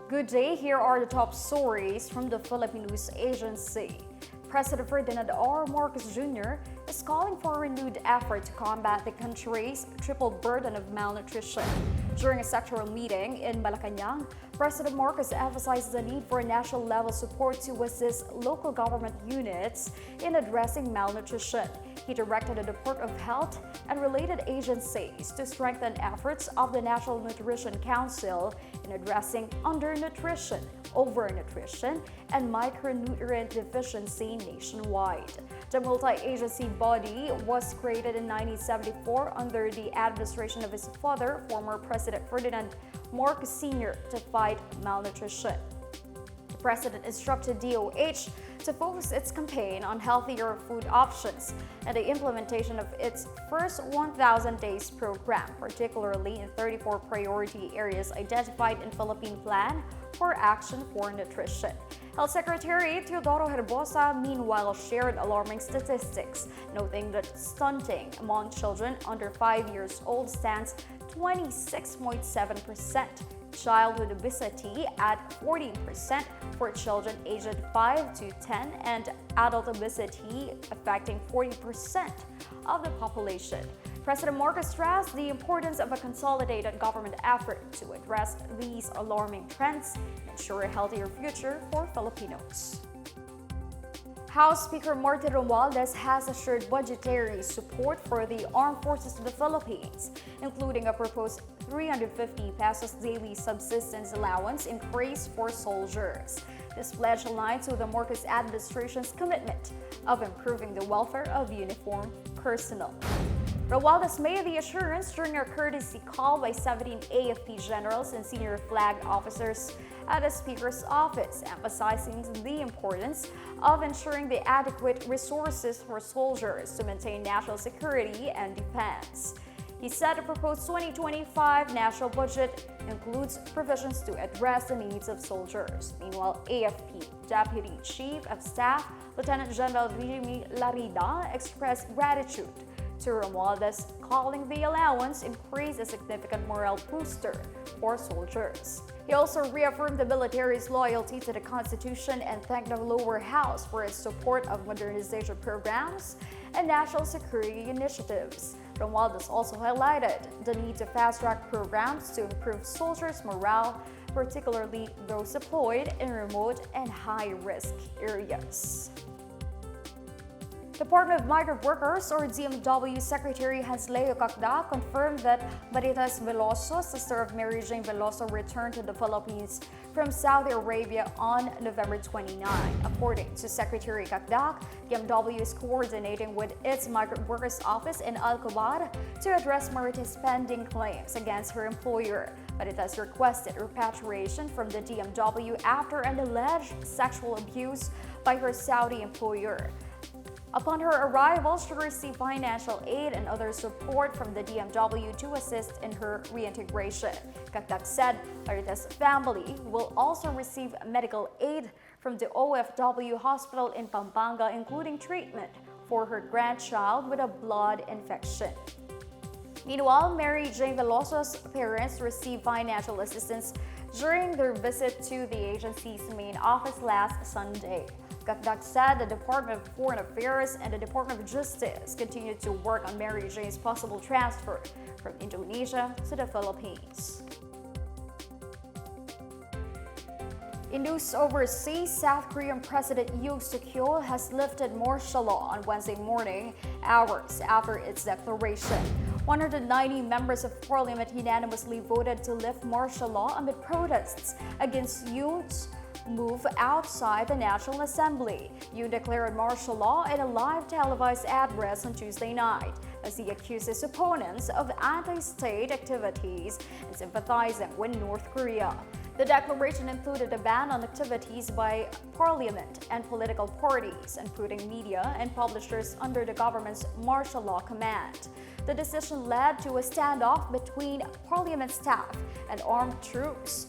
Good day, here are the top stories from the Philippine News Agency. President Ferdinand R. Marcos Jr. is calling for a renewed effort to combat the country's triple burden of malnutrition. During a sectoral meeting in Malacanang, President Marcos emphasized the need for national-level support to assist local government units in addressing malnutrition. He directed the Department of Health and related agencies to strengthen efforts of the National Nutrition Council in addressing undernutrition, overnutrition, and micronutrient deficiency nationwide. The multi-agency body was created in 1974 under the administration of his father, former President Ferdinand Marcos Sr., to fight malnutrition. The President instructed DOH to focus its campaign on healthier food options and the implementation of its first 1,000 Days program, particularly in 34 priority areas identified in Philippine Plan for Action for Nutrition. Health Secretary Teodoro Herbosa meanwhile shared alarming statistics, noting that stunting among children under 5 years old stands 26.7%, childhood obesity at 14% for children aged 5 to 10, and adult obesity affecting 40% of the population. President Marcos stressed the importance of a consolidated government effort to address these alarming trends and ensure a healthier future for Filipinos. House Speaker Martin Romualdez has assured budgetary support for the Armed Forces of the Philippines, including a proposed 350 pesos daily subsistence allowance increase for soldiers. This pledge aligns with the Marcos administration's commitment of improving the welfare of uniformed personnel. Romualdez made the assurance during a courtesy call by 17 AFP generals and senior flag officers at the Speaker's office, emphasizing the importance of ensuring the adequate resources for soldiers to maintain national security and defense. He said the proposed 2025 national budget includes provisions to address the needs of soldiers. Meanwhile, AFP Deputy Chief of Staff Lieutenant General Jimmy Larida expressed gratitude to Romualdez, calling the allowance increase a significant morale booster for soldiers. He also reaffirmed the military's loyalty to the Constitution and thanked the lower house for its support of modernization programs and national security initiatives. Romualdez also highlighted the need to fast-track programs to improve soldiers' morale, particularly those deployed in remote and high-risk areas. Department of Migrant Workers or DMW Secretary Leo Cacda confirmed that Marites Veloso, sister of Mary Jane Veloso, returned to the Philippines from Saudi Arabia on November 29. According to Secretary Cacda, DMW is coordinating with its Migrant Workers Office in Alcobar to address Marites' pending claims against her employer. Marites requested repatriation from the DMW after an alleged sexual abuse by her Saudi employer. Upon her arrival, she received financial aid and other support from the DMW to assist in her reintegration. Cacda said Marites' family will also receive medical aid from the OFW hospital in Pampanga, including treatment for her grandchild with a blood infection. Meanwhile, Mary Jane Veloso's parents received financial assistance during their visit to the agency's main office last Sunday. Cacda said the Department of Foreign Affairs and the Department of Justice continue to work on Mary Jane's possible transfer from Indonesia to the Philippines. In news overseas, South Korean President Yoon has lifted martial law on Wednesday morning, hours after its declaration. 190 members of parliament unanimously voted to lift martial law amid protests against Yoon's move outside the National Assembly. Yoon declared martial law in a live televised address on Tuesday night as he accused his opponents of anti-state activities and sympathizing with North Korea. The declaration included a ban on activities by parliament and political parties and putting media and publishers under the government's martial law command. The decision led to a standoff between parliament staff and armed troops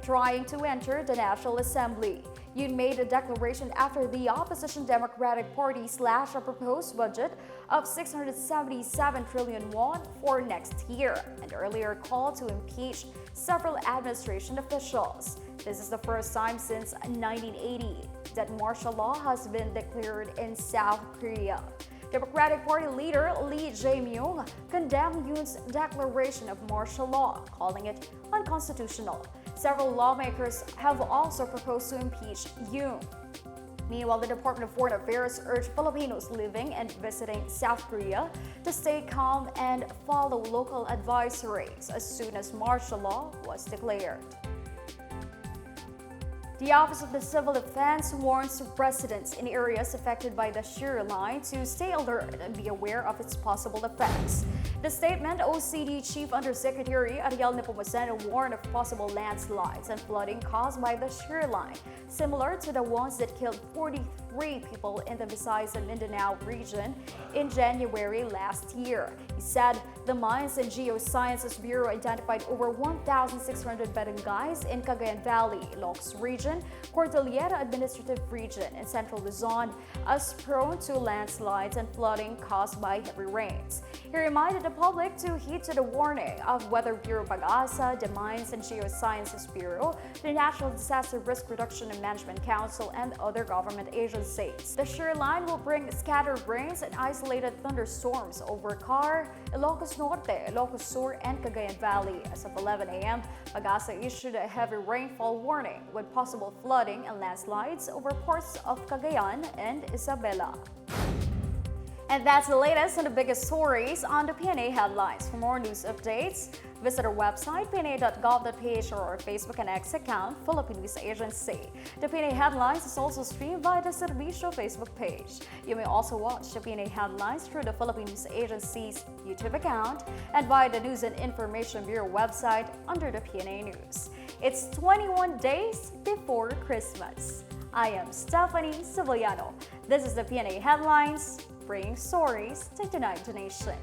trying to enter the National Assembly. Yoon made a declaration after the opposition Democratic Party slashed a proposed budget of 677 trillion won for next year and earlier called to impeach several administration officials. This is the first time since 1980 that martial law has been declared in South Korea. Democratic Party leader Lee Jae-myung condemned Yoon's declaration of martial law, calling it unconstitutional. Several lawmakers have also proposed to impeach Yoon. Meanwhile, the Department of Foreign Affairs urged Filipinos living and visiting South Korea to stay calm and follow local advisories as soon as martial law was declared. The Office of the Civil Defense warns residents in areas affected by the shear line to stay alert and be aware of its possible effects. The statement, OCD Chief Undersecretary Ariel Nepomuceno warned of possible landslides and flooding caused by the shear line, similar to the ones that killed 43 people in the Visayas and Mindanao region in January last year. He said the Mines and Geosciences Bureau identified over 1,600 barangays in Cagayan Valley, Ilocos region, Cordillera Administrative Region, and Central Luzon as prone to landslides and flooding caused by heavy rains. He reminded the public to heed to the warning of Weather Bureau Pag-asa, the Mines and Geosciences Bureau, the National Disaster Risk Reduction and Management Council, and other government agencies. The shear line will bring scattered rains and isolated thunderstorms over Car, Ilocos Norte, Ilocos Sur, and Cagayan Valley. As of 11 a.m., Pag-asa issued a heavy rainfall warning with possible flooding and landslides over parts of Cagayan and Isabela. And that's the latest on the biggest stories on the Pna Headlines. For more news updates, visit our website, pna.gov.ph, or our Facebook and X account, Philippine News Agency. The Pna Headlines is also streamed via the Servicio Facebook page. You may also watch the Pna Headlines through the Philippine News Agency's YouTube account and via the News and Information Bureau website under the PNA News. It's 21 days before Christmas. I am Stephanie Sevillano. This is the Pna Headlines, bringing stories to unite the nation.